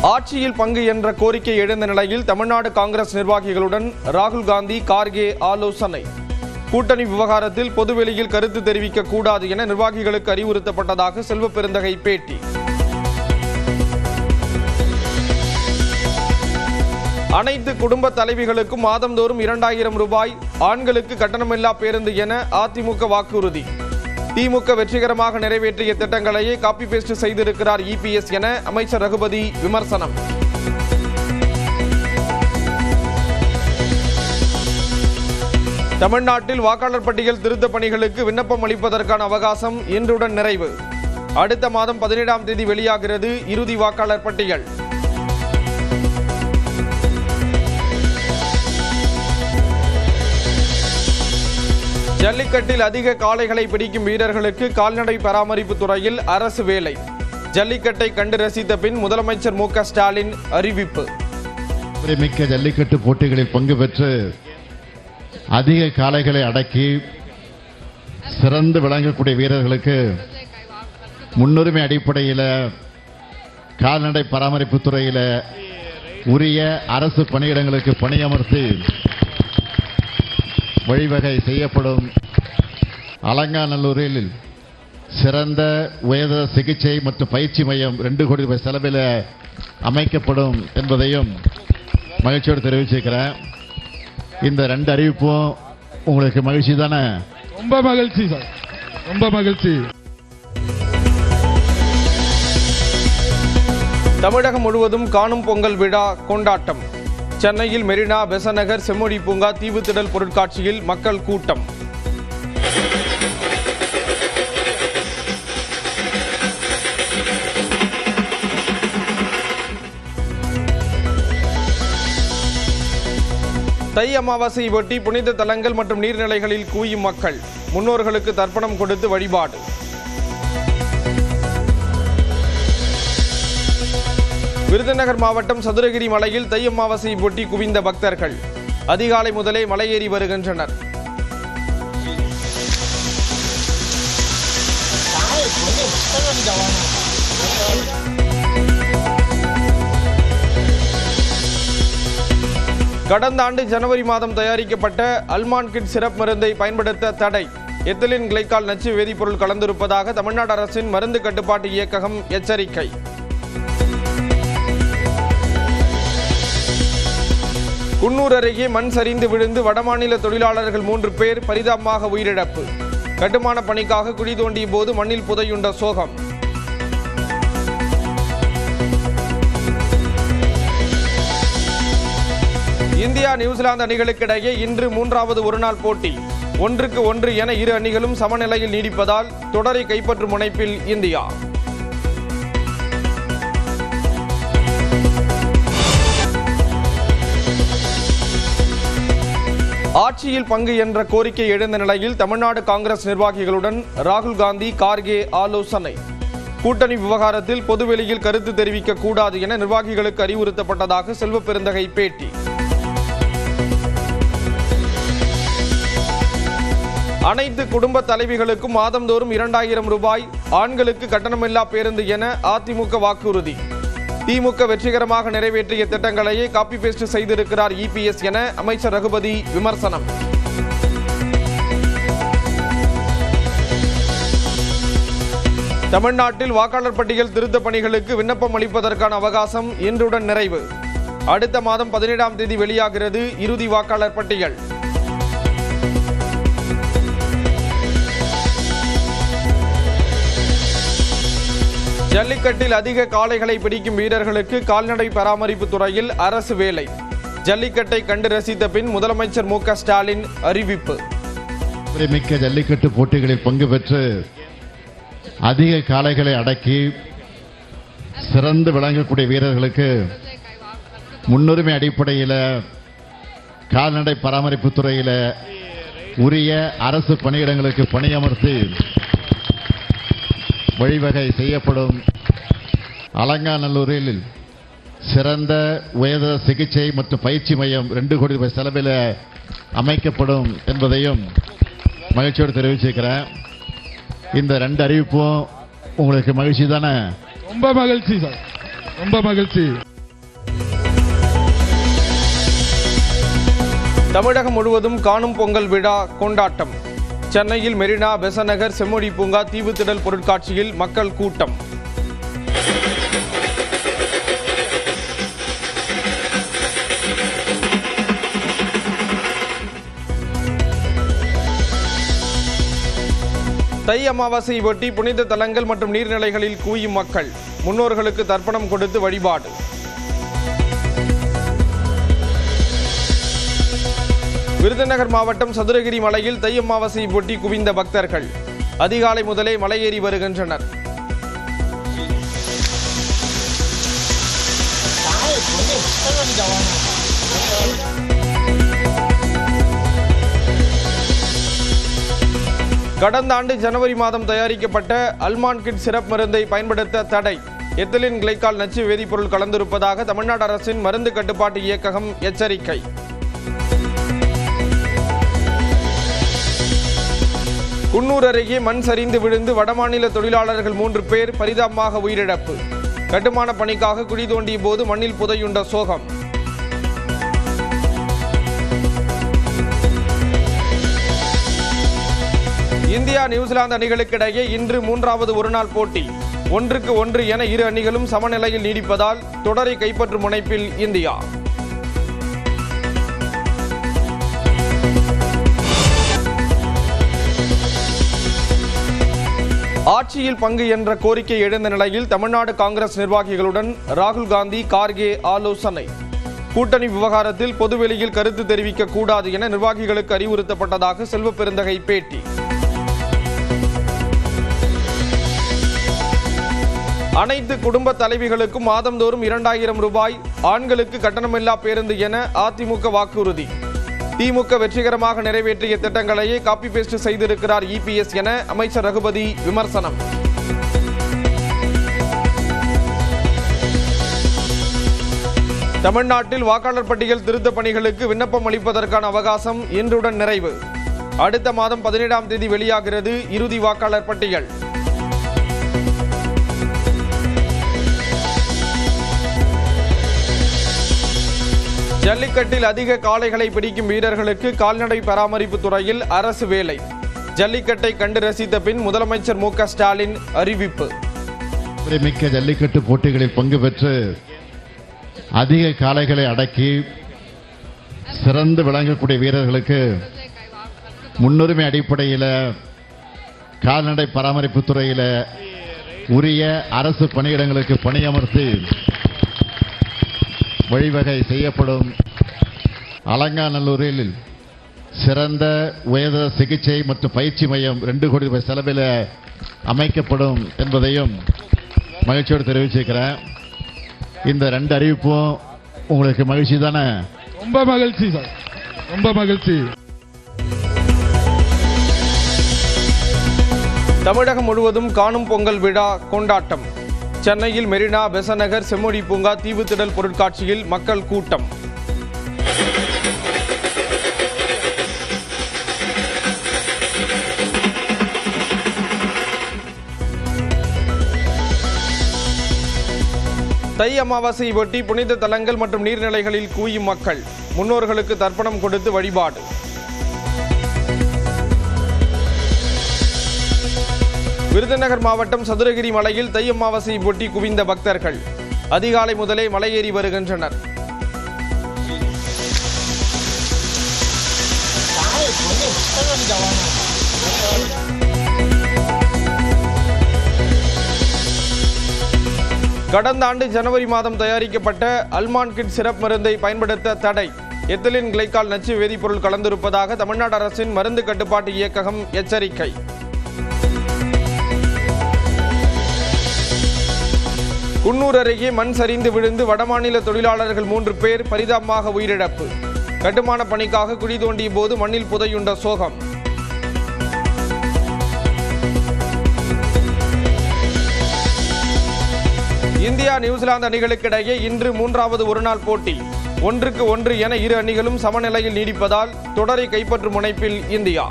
ஆட்சியில் பங்கு என்ற கோரிக்கை எழுந்த நிலையில் தமிழ்நாடு காங்கிரஸ் நிர்வாகிகளுடன் ராகுல் காந்தி, கார்கே ஆலோசனை. கூட்டணி விவகாரத்தில் பொதுவெளியில் கருத்து தெரிவிக்க கூடாது என நிர்வாகிகளுக்கு அறிவுறுத்தப்பட்டதாக செல்வ பெருந்தகை பேட்டி. அனைத்து குடும்ப தலைவிகளுக்கும் மாதந்தோறும் 2000 ரூபாய், ஆண்களுக்கு கட்டணமில்லா பேருந்து என அதிமுக வாக்குறுதி. திமுக வெற்றிகரமாக நிறைவேற்றிய திட்டங்களையே காப்பி பேஸ்ட் செய்திருக்கிறார் இபிஎஸ் என அமைச்சர் ரகுபதி விமர்சனம். தமிழ்நாட்டில் வாக்காளர் பட்டியல் திருத்த பணிகளுக்கு விண்ணப்பம் அளிப்பதற்கான அவகாசம் இன்றுடன் நிறைவு. அடுத்த மாதம் 17ஆம் தேதி வெளியாகிறது இறுதி வாக்காளர் பட்டியல். ஜல்லிக்கட்டில் அதிக காளைகளை பிடிக்கும் வீரர்களுக்கு கால்நடை பராமரிப்பு துறையில் அரசு வேலை. ஜல்லிக்கட்டை கண்டு ரசித்த பின் முதலமைச்சர் மு க ஸ்டாலின் அறிவிப்பு. மிக்க ஜல்லிக்கட்டு போட்டிகளில் பங்கு பெற்று அதிக காளைகளை அடக்கி சிறந்து விளங்கக்கூடிய வீரர்களுக்கு முன்னுரிமை அடிப்படையில் கால்நடை பராமரிப்பு துறையில் உரிய அரசு பணியிடங்களுக்கு பணியமர்த்தி வழிவகை செய்யப்படும். அலங்காநல்லூரில் சிறந்த உயர்தர சிகிச்சை மற்றும் பயிற்சி மையம் 2 கோடி ரூபாய் செலவில் அமைக்கப்படும் என்பதையும் மகிழ்ச்சியோடு தெரிவிச்சிருக்கிறேன். இந்த 2 அறிவிப்பும் உங்களுக்கு மகிழ்ச்சி தானே? ரொம்ப மகிழ்ச்சி சார், ரொம்ப மகிழ்ச்சி. தமிழகம் முழுவதும் காணும் பொங்கல் விழா கொண்டாட்டம். சென்னையில் மெரினா, பெசநகர், செம்மொழி பூங்கா, தீவுத்திடல் பொருட்காட்சியில் மக்கள் கூட்டம். தை அமாவாசையை ஒட்டி புனித தலங்கள் மற்றும் நீர்நிலைகளில் குவியும் மக்கள். முன்னோர்களுக்கு தர்ப்பணம் கொடுத்து வழிபாடு. விருதுநகர் மாவட்டம் சதுரகிரி மலையில் தை அமாவாசையை ஒட்டி குவிந்த பக்தர்கள் அதிகாலை முதலே மலையேறி வருகின்றனர். கடந்த ஆண்டு ஜனவரி மாதம் தயாரிக்கப்பட்ட அல்மான் கிட் சிரப் மருந்தை பயன்படுத்த தடை. எத்திலின் கிளைக்கால் நச்சு வேதிப்பொருள் கலந்திருப்பதாக தமிழ்நாடு அரசின் மருந்து கட்டுப்பாட்டு இயக்ககம் எச்சரிக்கை. குன்னூர் அருகே மண் சரிந்து விழுந்து வடமாநில தொழிலாளர்கள் 3 பேர் பரிதாபமாக உயிரிழப்பு. கட்டுமான பணிக்காக குழி தோண்டிய போது மண்ணில் புதையுண்ட சோகம். இந்தியா, நியூசிலாந்து அணிகளுக்கிடையே இன்று 3வது ஒருநாள் போட்டி. 1-1 என இரு அணிகளும் சமநிலையில் நீடிப்பதால் தொடரை கைப்பற்றும் முனைப்பில் இந்தியா. ஆட்சியில் பங்கு என்ற கோரிக்கை எழுந்த நிலையில் தமிழ்நாடு காங்கிரஸ் நிர்வாகிகளுடன் ராகுல் காந்தி, கார்கே ஆலோசனை. கூட்டணி விவகாரத்தில் பொதுவெளியில் கருத்து தெரிவிக்க கூடாது என நிர்வாகிகளுக்கு அறிவுறுத்தப்பட்டதாக செல்வ பெருந்தகை பேட்டி. அனைத்து குடும்ப தலைவிகளுக்கும் மாதந்தோறும் 2000 ரூபாய், ஆண்களுக்கு கட்டணமில்லா பேருந்து என அதிமுக வாக்குறுதி. திமுக வெற்றிகரமாக நிறைவேற்றிய திட்டங்களையே காப்பி பேஸ்ட் செய்திருக்கிறார் இபிஎஸ் என அமைச்சர் ரகுபதி விமர்சனம். தமிழ்நாட்டில் வாக்காளர் பட்டியல் திருத்த பணிகளுக்கு விண்ணப்பம் அளிப்பதற்கான அவகாசம் இன்றுடன் நிறைவு. அடுத்த மாதம் 17ஆம் தேதி வெளியாகிறது இறுதி வாக்காளர் பட்டியல். ஜல்லிக்கட்டில் அதிக காளைகளை பிடிக்கும் வீரர்களுக்கு கால்நடை பராமரிப்பு துறையில் அரசு வேலை. ஜல்லிக்கட்டை கண்டு ரசித்த பின் முதலமைச்சர் மு க ஸ்டாலின் அறிவிப்பு. மிக்க ஜல்லிக்கட்டு போட்டிகளில் பங்கு பெற்று அதிக காளைகளை அடக்கி சிறந்து விளங்கக்கூடிய வீரர்களுக்கு முன்னுரிமை அடிப்படையில் கால்நடை பராமரிப்பு துறையில் உரிய அரசு பணியிடங்களுக்கு பணியமர்த்தி வழிவகை செய்யப்படும். அலங்காநல்லூரில் சிறந்த உயர்தர சிகிச்சை மற்றும் பயிற்சி மையம் 2 கோடி ரூபாய் செலவில் அமைக்கப்படும் என்பதையும் மகிழ்ச்சியோடு தெரிவிச்சிருக்கிறேன். இந்த 2 அறிவிப்பும் உங்களுக்கு மகிழ்ச்சி தானே? ரொம்ப மகிழ்ச்சி சார், ரொம்ப மகிழ்ச்சி. தமிழகம் முழுவதும் காணும் பொங்கல் விழா கொண்டாட்டம். சென்னையில் மெரினா, பெசநகர், செம்மொழி பூங்கா தீவுத்திடல் பொருட்காட்சியில் மக்கள் கூட்டம். தை அமாவாசையை ஒட்டி புனித தலங்கள் மற்றும் நீர்நிலைகளில் குவியும் மக்கள். முன்னோர்களுக்கு தர்ப்பணம் கொடுத்து வழிபாடு. விருதுநகர் மாவட்டம் சதுரகிரி மலையில் தை அமாவாசையை ஒட்டி குவிந்த பக்தர்கள் அதிகாலை முதலே மலையேறி வருகின்றனர். கடந்த ஆண்டு ஜனவரி மாதம் தயாரிக்கப்பட்ட அல்மான் கிட் சிரப் மருந்தை பயன்படுத்த தடை. எத்திலின் கிளைக்கால் நச்சு வேதிப்பொருள் கலந்திருப்பதாக தமிழ்நாடு அரசின் மருந்து கட்டுப்பாட்டு இயக்ககம் எச்சரிக்கை. குன்னூர் அருகே மண் சரிந்து விழுந்து வடமாநில தொழிலாளர்கள் 3 பேர் பரிதாபமாக உயிரிழப்பு. கட்டுமான பணிக்காக குழி தோண்டிய போது மண்ணில் புதையுண்ட சோகம். இந்தியா நியூசிலாந்து அணிகளுக்கிடையே இன்று 3வது ஒருநாள் போட்டி. 1-1 என இரு அணிகளும் சமநிலையில் நீடிப்பதால் தொடரை கைப்பற்றும் முனைப்பில் இந்தியா. ஆட்சியில் பங்கு என்ற கோரிக்கை எழுந்த நிலையில் தமிழ்நாடு காங்கிரஸ் நிர்வாகிகளுடன் ராகுல் காந்தி, கார்கே ஆலோசனை. கூட்டணி விவகாரத்தில் பொதுவெளியில் கருத்து தெரிவிக்க கூடாது என நிர்வாகிகளுக்கு அறிவுறுத்தப்பட்டதாக செல்வ பெருந்தகை பேட்டி. அனைத்து குடும்ப தலைவிகளுக்கும் மாதந்தோறும் 2000 ரூபாய், ஆண்களுக்கு கட்டணமில்லா பேருந்து என அதிமுக வாக்குறுதி. திமுக வெற்றிகரமாக நிறைவேற்றிய திட்டங்களையே காப்பி பேஸ்ட் செய்திருக்கிறார் இபிஎஸ் என அமைச்சர் ரகுபதி விமர்சனம். தமிழ்நாட்டில் வாக்காளர் பட்டியல் திருத்த பணிகளுக்கு விண்ணப்பம் அளிப்பதற்கான அவகாசம் இன்றுடன் நிறைவு. அடுத்த மாதம் 17ஆம் தேதி வெளியாகிறது இறுதி வாக்காளர் பட்டியல். ஜல்லிக்கட்டில் அதிக காளைகளை பிடிக்கும் வீரர்களுக்கு கால்நடை பராமரிப்பு துறையில் அரசு வேலை. ஜல்லிக்கட்டை கண்டு ரசித்த பின் முதலமைச்சர் மு.க. ஸ்டாலின் அறிவிப்பு. மிக்க ஜல்லிக்கட்டு போட்டிகளில் பங்கு பெற்று அதிக காளைகளை அடக்கி சிறந்து விளங்கக்கூடிய வீரர்களுக்கு முன்னுரிமை அடிப்படையில் கால்நடை பராமரிப்பு துறையில் உரிய அரசு பணியிடங்களுக்கு பணியமர்த்தி வழிவகை செய்யப்படும். அலங்காநல்லூரில் சிறந்த உயர்தர சிகிச்சை மற்றும் பயிற்சி மையம் 2 கோடி ரூபாய் செலவில் அமைக்கப்படும் என்பதையும் மகிழ்ச்சியோடு தெரிவிச்சிருக்கிறேன். இந்த 2 அறிவிப்பும் உங்களுக்கு மகிழ்ச்சி தானே? ரொம்ப மகிழ்ச்சி சார், ரொம்ப மகிழ்ச்சி. தமிழகம் முழுவதும் காணும் பொங்கல் விழா கொண்டாட்டம். சென்னையில் மெரினா, பெசநகர், செம்மொழி பூங்கா தீவுத்திடல் பொருட்காட்சியில் மக்கள் கூட்டம். தை அமாவாசையை ஒட்டி புனித தலங்கள் மற்றும் நீர்நிலைகளில் குவியும் மக்கள். முன்னோர்களுக்கு தர்ப்பணம் கொடுத்து வழிபாடு. விருதுநகர் மாவட்டம் சதுரகிரி மலையில் தை அமாவாசையை ஒட்டி குவிந்த பக்தர்கள் அதிகாலை முதலே மலையேறி வருகின்றனர். கடந்த ஆண்டு ஜனவரி மாதம் தயாரிக்கப்பட்ட அல்மான் கிட் சிரப் மருந்தை பயன்படுத்த தடை. எத்திலின் கிளைக்கால் நச்சு வேதிப்பொருள் கலந்திருப்பதாக தமிழ்நாடு அரசின் மருந்து கட்டுப்பாட்டு இயக்ககம் எச்சரிக்கை. குன்னூர் அருகே மண் சரிந்து விழுந்து வடமாநில தொழிலாளர்கள் 3 பேர் பரிதாபமாக உயிரிழப்பு. கட்டுமான பணிக்காக குழி தோண்டிய போது மண்ணில் புதையுண்ட சோகம். இந்தியா நியூசிலாந்து அணிகளுக்கிடையே இன்று 3வது ஒருநாள் போட்டி. 1-1 என இரு அணிகளும் சமநிலையில் நீடிப்பதால் தொடரை கைப்பற்றும் முனைப்பில் இந்தியா.